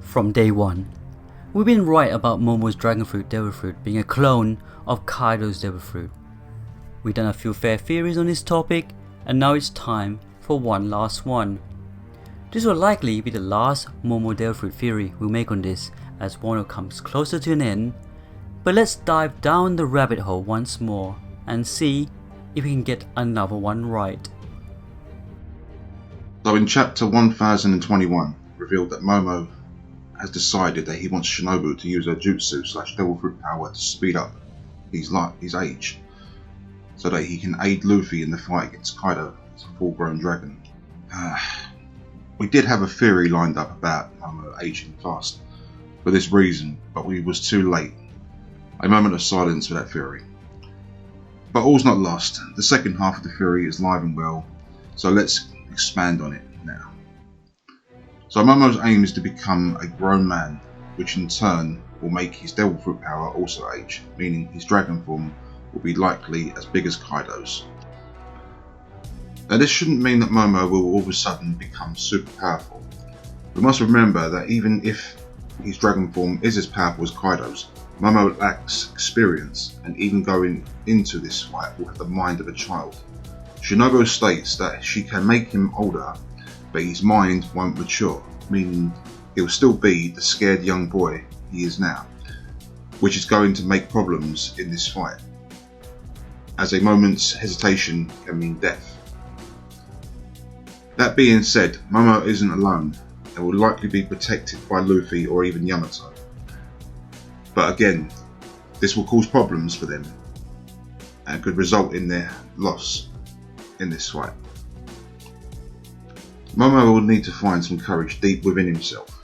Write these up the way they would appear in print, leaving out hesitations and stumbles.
From day one, we've been right about Momo's Dragon Fruit Devil Fruit being a clone of Kaido's Devil Fruit. We've done a few fair theories on this topic, and now it's time for one last one. This will likely be the last Momo Devil Fruit theory we'll make on this, as Wano comes closer to an end, but let's dive down the rabbit hole once more and see if we can get another one right. So in chapter 1021, revealed that Momo has decided that he wants Shinobu to use her jutsu / devil fruit power to speed up his age, so that he can aid Luffy in the fight against Kaido as a full-grown dragon. We did have a theory lined up about Momo aging fast for this reason, but we was too late. A moment of silence for that theory. But all's not lost. The second half of the theory is live and well, so let's expand on it now. So Momo's aim is to become a grown man, which in turn will make his devil fruit power also age, meaning his dragon form will be likely as big as Kaido's. Now this shouldn't mean that Momo will all of a sudden become super powerful. We must remember that even if his dragon form is as powerful as Kaido's, Momo lacks experience, and even going into this fight will have the mind of a child. Shinobu states that she can make him older, but his mind won't mature, meaning he'll still be the scared young boy he is now, which is going to make problems in this fight, as a moment's hesitation can mean death. That being said, Momo isn't alone and will likely be protected by Luffy or even Yamato. But again, this will cause problems for them and could result in their loss in this fight. Momo will need to find some courage deep within himself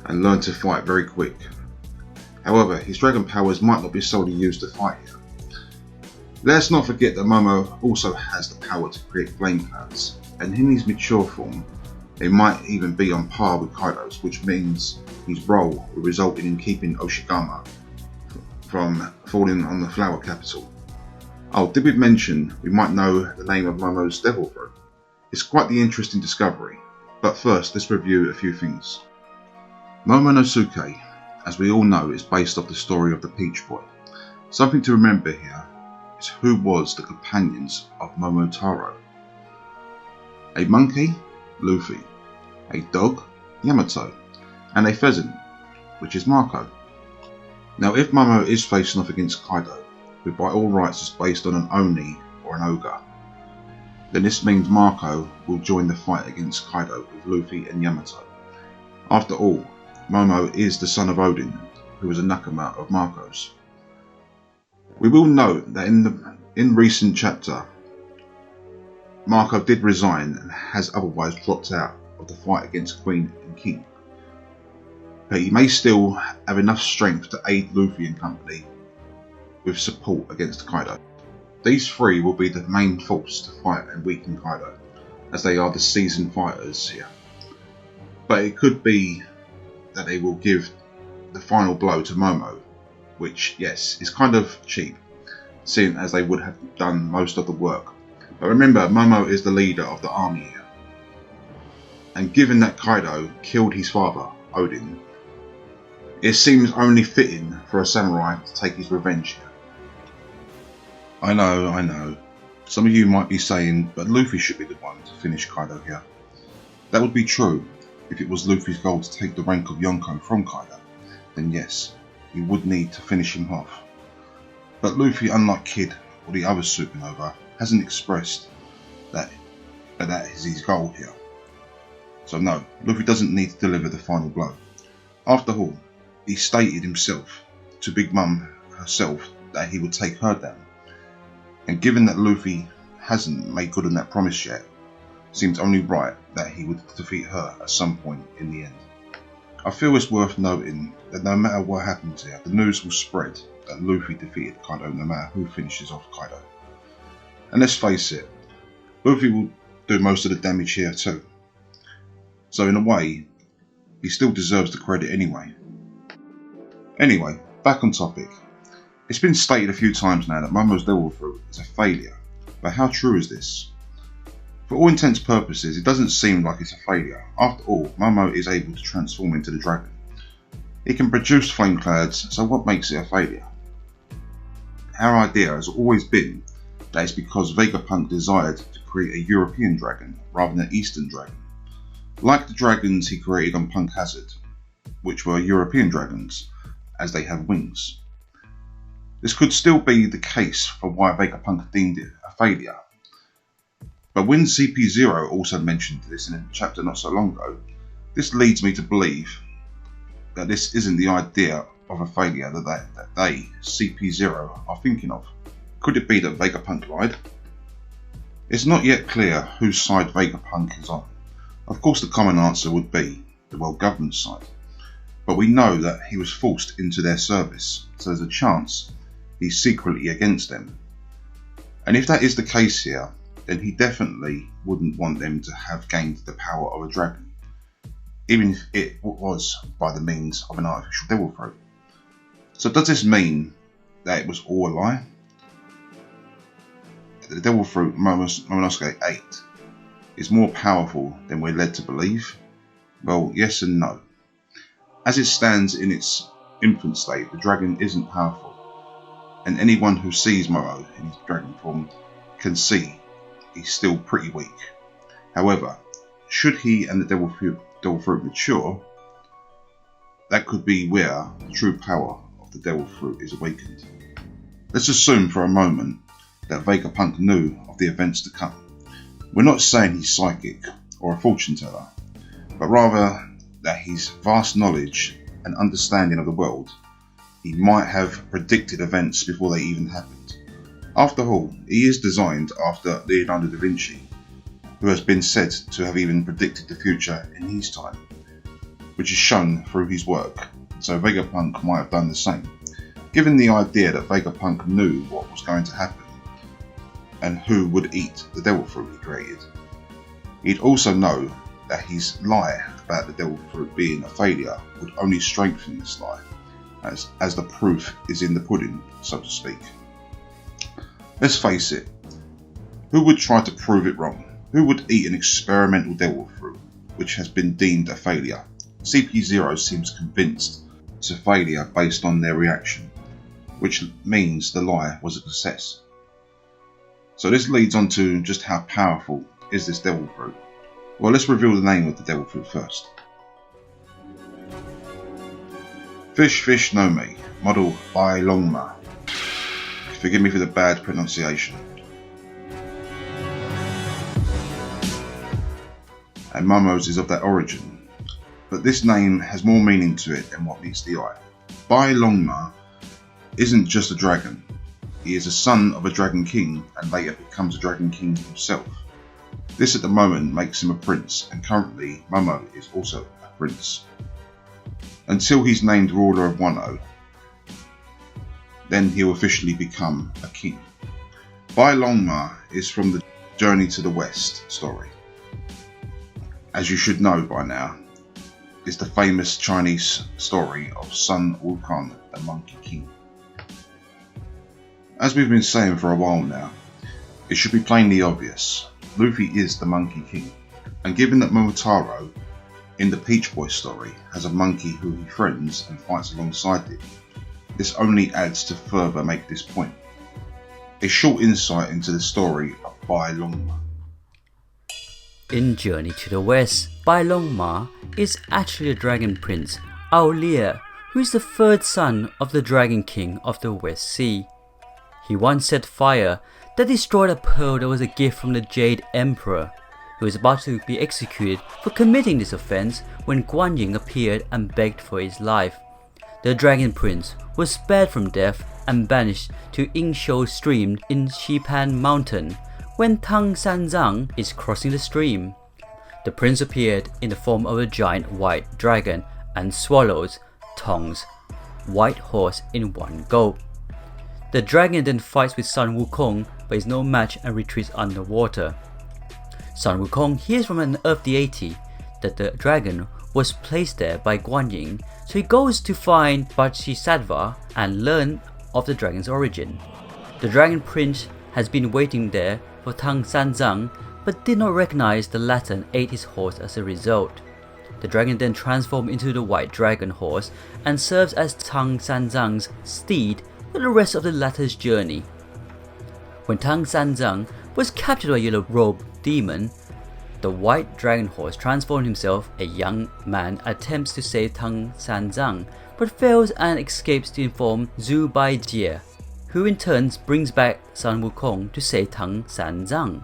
and learn to fight very quick. However, his dragon powers might not be solely used to fight here. Let's not forget that Momo also has the power to create flame clouds, and in his mature form, they might even be on par with Kaido's, which means his role will result in him keeping Oshigama from falling on the flower capital. Oh, did we mention we might know the name of Momo's devil fruit? It's quite the interesting discovery, but first let's review a few things. Momonosuke, as we all know, is based off the story of the Peach Boy. Something to remember here is who was the companions of Momotaro. A monkey, Luffy, a dog, Yamato, and a pheasant, which is Marco. Now if Momo is facing off against Kaido, who by all rights is based on an Oni or an ogre, then this means Marco will join the fight against Kaido with Luffy and Yamato. After all, Momo is the son of Odin, who was a nakama of Marco's. We will note that in recent chapter, Marco did resign and has otherwise dropped out of the fight against Queen and King, but he may still have enough strength to aid Luffy and company with support against Kaido. These three will be the main force to fight and weaken Kaido, as they are the seasoned fighters here. But it could be that they will give the final blow to Momo, which, yes, is kind of cheap, seeing as they would have done most of the work. But remember, Momo is the leader of the army here, and given that Kaido killed his father, Odin, it seems only fitting for a samurai to take his revenge here. I know. Some of you might be saying, but Luffy should be the one to finish Kaido here. That would be true if it was Luffy's goal to take the rank of Yonko from Kaido, then yes, he would need to finish him off. But Luffy, unlike Kid or the other Supernova, hasn't expressed that is his goal here. So no, Luffy doesn't need to deliver the final blow. After all, he stated himself to Big Mum herself that he would take her down. And given that Luffy hasn't made good on that promise yet, seems only right that he would defeat her at some point in the end. I feel it's worth noting that no matter what happens here, the news will spread that Luffy defeated Kaido no matter who finishes off Kaido. And let's face it, Luffy will do most of the damage here too. So in a way, he still deserves the credit anyway. Anyway, back on topic. It's been stated a few times now that Momo's devil fruit is a failure, but how true is this? For all intents and purposes, it doesn't seem like it's a failure. After all, Momo is able to transform into the dragon. He can produce flame clouds, so what makes it a failure? Our idea has always been that it's because Vegapunk desired to create a European dragon rather than an Eastern dragon. Like the dragons he created on Punk Hazard, which were European dragons, as they have wings. This could still be the case for why Vegapunk deemed it a failure. But when CP0 also mentioned this in a chapter not so long ago, this leads me to believe that this isn't the idea of a failure that they, CP0, are thinking of. Could it be that Vegapunk lied? It's not yet clear whose side Vegapunk is on. Of course the common answer would be the world government's side. But we know that he was forced into their service, so there's a chance he's secretly against them. And if that is the case here, then he definitely wouldn't want them to have gained the power of a dragon, even if it was by the means of an artificial devil fruit. So does this mean that it was all a lie? The devil fruit Momonosuke ate is more powerful than we're led to believe? Well, yes and no. As it stands in its infant state, the dragon isn't powerful, and anyone who sees Momo in his dragon form can see he's still pretty weak. However, should he and the devil fruit mature, that could be where the true power of the devil fruit is awakened. Let's assume for a moment that Vegapunk knew of the events to come. We're not saying he's psychic or a fortune teller, but rather that his vast knowledge and understanding of the world, he might have predicted events before they even happened. After all, he is designed after Leonardo da Vinci, who has been said to have even predicted the future in his time, which is shown through his work, so Vegapunk might have done the same. Given the idea that Vegapunk knew what was going to happen and who would eat the devil fruit he created, he'd also know that his lie about the devil fruit being a failure would only strengthen this lie, as the proof is in the pudding, so to speak. Let's face it, who would try to prove it wrong? Who would eat an experimental devil fruit which has been deemed a failure? CP0 seems convinced it's a failure based on their reaction, which means the lie was a success. So this leads on to just how powerful is this devil fruit. Well, let's reveal the name of the devil fruit first. Fish no Me, model by Longma. Forgive me for the bad pronunciation. And Momo's is of that origin, but this name has more meaning to it than what meets the eye. Bai Longma isn't just a dragon. He is a son of a dragon king and later becomes a dragon king himself. This at the moment makes him a prince, and currently Momo is also a prince. Until he's named ruler of Wano, then he'll officially become a king. Bai Longma is from the Journey to the West story. As you should know by now, is the famous Chinese story of Sun Wukong, the Monkey King. As we've been saying for a while now, it should be plainly obvious, Luffy is the Monkey King, and given that Momotaro in the Peach Boy story has a monkey who he friends and fights alongside him, this only adds to further make this point. A short insight into the story of Bai Longma. In Journey to the West, Bai Longma is actually a dragon prince, Aolia, who is the third son of the Dragon King of the West Sea. He once set fire that destroyed a pearl that was a gift from the Jade Emperor. He was about to be executed for committing this offense when Guan Yin appeared and begged for his life. The Dragon Prince was spared from death and banished to Yingshou Stream in Xipan Mountain when Tang Sanzang is crossing the stream. The prince appeared in the form of a giant white dragon and swallows Tong's white horse in one go. The dragon then fights with Sun Wukong but is no match and retreats underwater. Sun Wukong hears from an earth deity that the dragon was placed there by Guan Yin, so he goes to find Bodhisattva and learn of the dragon's origin. The dragon prince has been waiting there for Tang Sanzang but did not recognize the latter and ate his horse as a result. The dragon then transformed into the white dragon horse and serves as Tang Sanzang's steed for the rest of the latter's journey. When Tang Sanzang was captured by a yellow-robed demon, the white dragon horse transformed himself. A young man attempts to save Tang Sanzang, but fails and escapes to inform Zhu Baijie, who in turn brings back Sun Wukong to save Tang Sanzang.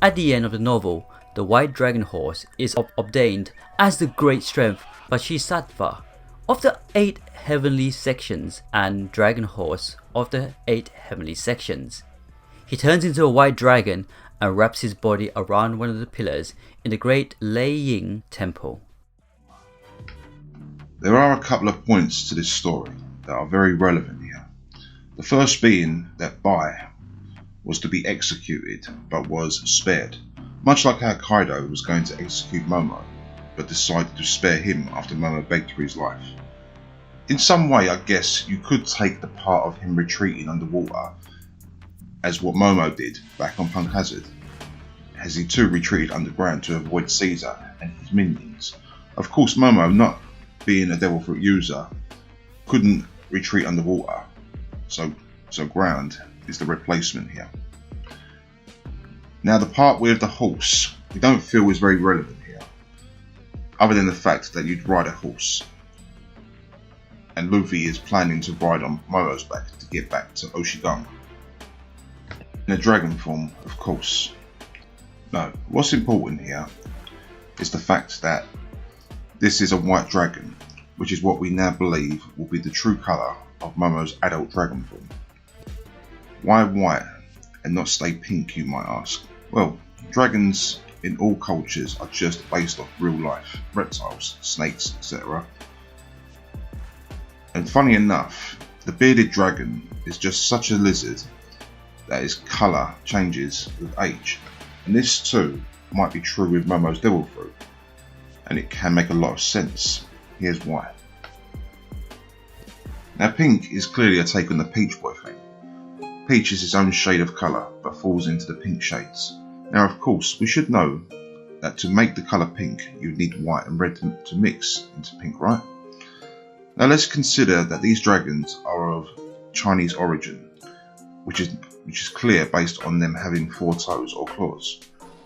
At the end of the novel, the white dragon horse is ordained as the great strength Bodhisattva of the 8 heavenly sections and dragon horse of the 8 heavenly sections. He turns into a white dragon and wraps his body around one of the pillars in the great Lei Ying temple. There are a couple of points to this story that are very relevant here. The first being that Bai was to be executed but was spared, much like how Kaido was going to execute Momo but decided to spare him after Momo begged for his life. In some way, I guess you could take the part of him retreating underwater as what Momo did back on Punk Hazard, as he too retreated underground to avoid Caesar and his minions. Of course, Momo, not being a devil fruit user, couldn't retreat underwater, so ground is the replacement here. Now the part with the horse, we don't feel is very relevant here, other than the fact that you'd ride a horse, and Luffy is planning to ride on Momo's back to get back to Oshigang. In a dragon form, of course. No, what's important here is the fact that this is a white dragon, which is what we now believe will be the true colour of Momo's adult dragon form. Why white and not stay pink, you might ask? Well, dragons in all cultures are just based off real life, reptiles, snakes, etc. And funny enough, the bearded dragon is just such a lizard that its colour changes with age. And this too might be true with Momo's devil fruit, and it can make a lot of sense. Here's why. Now pink is clearly a take on the Peach Boy thing. Peach is his own shade of colour, but falls into the pink shades. Now of course, we should know that to make the colour pink, you need white and red to mix into pink, right? Now let's consider that these dragons are of Chinese origin, which is clear based on them having 4 toes or claws,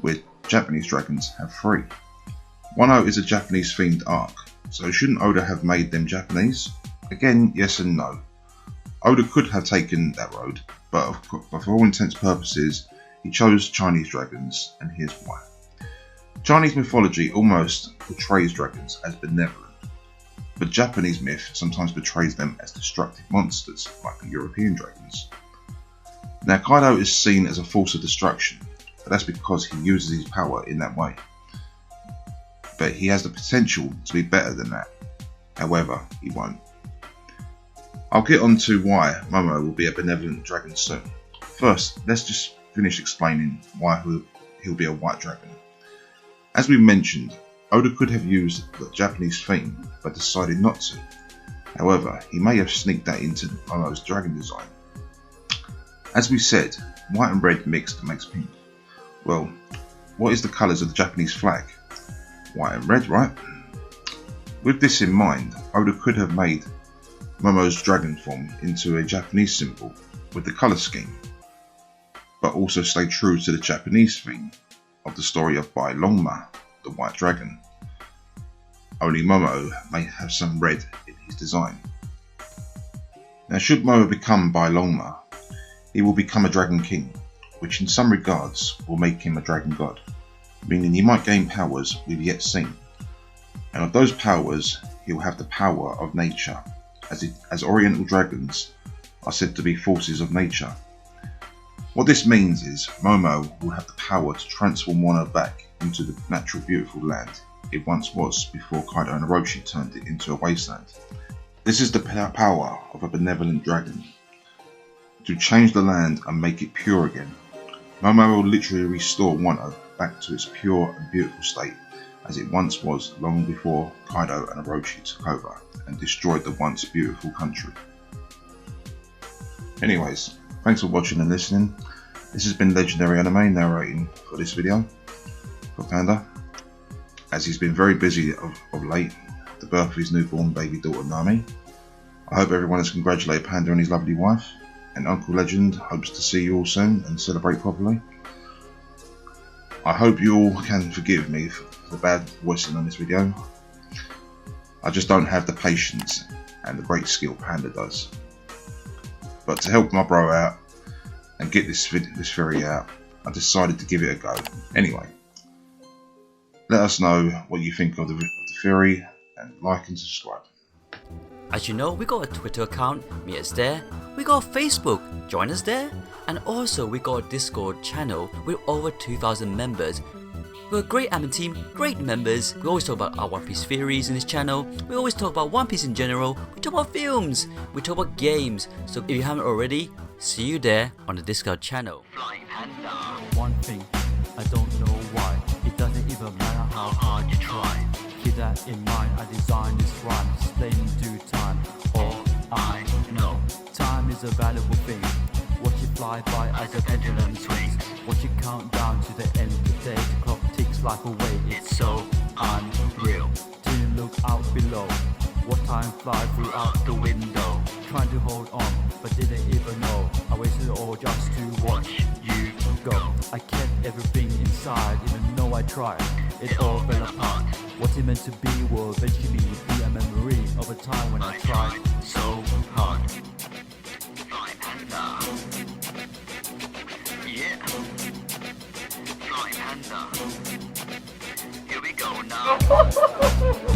where Japanese dragons have 3. Wano is a Japanese themed arc, so shouldn't Oda have made them Japanese? Again, yes and no. Oda could have taken that road, but for all intents and purposes, he chose Chinese dragons, and here's why. Chinese mythology almost portrays dragons as benevolent, but Japanese myth sometimes portrays them as destructive monsters, like the European dragons. Now Kaido is seen as a force of destruction, but that's because he uses his power in that way. But he has the potential to be better than that, however, he won't. I'll get on to why Momo will be a benevolent dragon soon. First, let's just finish explaining why he'll be a white dragon. As we mentioned, Oda could have used the Japanese theme, but decided not to. However, he may have sneaked that into Momo's dragon design. As we said, white and red mixed makes pink. Well, what is the colours of the Japanese flag? White and red, right? With this in mind, Oda could have made Momo's dragon form into a Japanese symbol with the colour scheme, but also stay true to the Japanese theme of the story of Bai Longma, the white dragon. Only Momo may have some red in his design. Now should Momo become Bai Longma, he will become a dragon king, which in some regards will make him a dragon god, meaning he might gain powers we've yet seen. And of those powers, he will have the power of nature, as Oriental dragons are said to be forces of nature. What this means is Momo will have the power to transform Wano back into the natural beautiful land it once was before Kaido and Orochi turned it into a wasteland. This is the power of a benevolent dragon, to change the land and make it pure again. Momo will literally restore Wano back to its pure and beautiful state as it once was long before Kaido and Orochi took over and destroyed the once beautiful country. Anyways, thanks for watching and listening. This has been Legendary Anime narrating for this video for Panda, as he's been very busy of late, the birth of his newborn baby daughter Nami. I hope everyone has congratulated Panda and his lovely wife, and Uncle Legend hopes to see you all soon and celebrate properly. I hope you all can forgive me for the bad voicing on this video. I just don't have the patience and the great skill Panda does. But to help my bro out and get this theory out, I decided to give it a go. Anyway, let us know what you think of the theory, and like and subscribe. As you know, we got a Twitter account, meet us there. We got a Facebook, join us there. And also we got a Discord channel with over 2,000 members. We're a great anime team, great members. We always talk about our One Piece theories in this channel. We always talk about One Piece in general. We talk about films. We talk about games. So if you haven't already, see you there on the Discord channel. One thing, I don't know why. It doesn't even matter how hard you try. Keep that in mind, I designed this rhyme. Explain in due time. All I know, time is a valuable thing. Watch it fly by as a pendulum swings. Watch it count down to the end of the day. The clock ticks life away, it's so unreal. Didn't look out below. What time fly through out the window. Trying to hold on, but didn't even know. I wasted it all just to watch you go. I kept everything inside, even though I tried. It all fell apart. What it meant to be will eventually be a memory of a time when I tried so hard. Yeah, Flying Panda. Here we go now.